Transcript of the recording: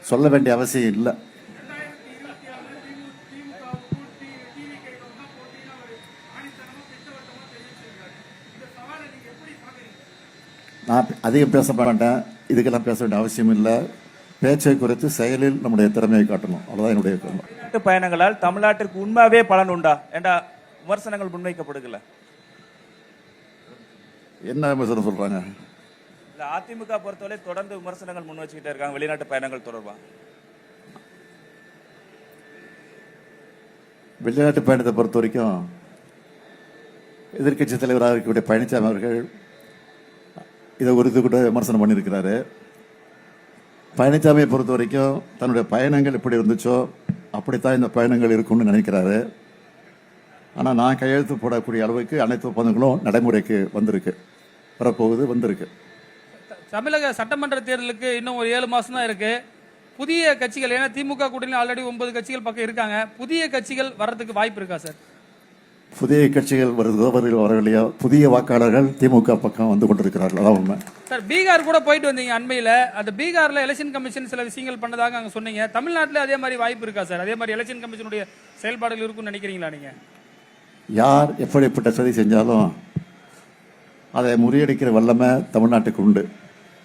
சொல்ல வேண்டிய அவசியம் இல்லை. நான் அதிகம் பேச மாட்டேன், இதுக்கெல்லாம் பேச வேண்டிய அவசியம் இல்லை. பேச்சை குறித்து செயலில் நம்முடைய திறமையை காட்டணும், அவ்வளோதான் என்னுடைய கருத்து. பயணங்களால் தமிழ்நாட்டிற்கு உண்மையாவே பலன் உண்டா என்ற விமர்சனங்கள் முன்வைக்கப்படுகல. என்ன விமர்சனம் சொல்றாங்க? அதிமுக பொறுத்தவரை தொடர்ந்து விமர்சனங்கள் முன் வச்சுக்கிட்டே இருக்காங்க வெளிநாட்டு பயணங்கள் தொடர்பா. வெளிநாட்டு பயணத்தை பொறுத்த வரைக்கும் எதிர்கட்சி தலைவராக இருக்கக்கூடிய பழனிசாமி அவர்கள் இதை குறித்து கூட விமர்சனம் பண்ணியிருக்கிறாரு. பழனிசாமியை பொறுத்த வரைக்கும் தன்னுடைய பயணங்கள் எப்படி இருந்துச்சோ அப்படித்தான் இந்த பயணங்கள் இருக்கும்னு நினைக்கிறாரு. ஆனால் நான் கையெழுத்து போடக்கூடிய அளவுக்கு அனைத்து ஒப்பந்தங்களும் நடைமுறைக்கு வந்திருக்கு, வரப்போகுது, வந்திருக்கு. தமிழக சட்டமன்ற தேர்தலுக்கு இன்னும் ஒரு 7 மாசம் தான் இருக்கு. புதிய கட்சிகள், ஏன்னா திமுக கூட்டணி ஆல்ரெடி 9 கட்சிகள் பக்கம் இருக்காங்க, புதிய கட்சிகள் வர்றதுக்கு வாய்ப்பு இருக்கா சார்? புதிய கட்சிகள் வரவில்லையா? புதிய வாக்காளர்கள் திமுக பக்கம் வந்து கொண்டிருக்கிறார்கள், அதான் உண்மை. சார், பீகார் கூட போயிட்டு வந்தீங்க அண்மையில். அந்த பீகார்ல எலெக்ஷன் கமிஷன் சில விஷயங்கள் பண்ணதாக அங்கே சொன்னீங்க. தமிழ்நாட்டில் அதே மாதிரி வாய்ப்பு இருக்கா சார்? அதே மாதிரி எலெக்ஷன் கமிஷனுடைய செயல்பாடுகள் இருக்குன்னு நினைக்கிறீங்களா நீங்க? யார் எப்படிப்பட்ட சதி செஞ்சாலும் அதை முறியடிக்கிற வல்லமை தமிழ்நாட்டுக்கு உண்டு.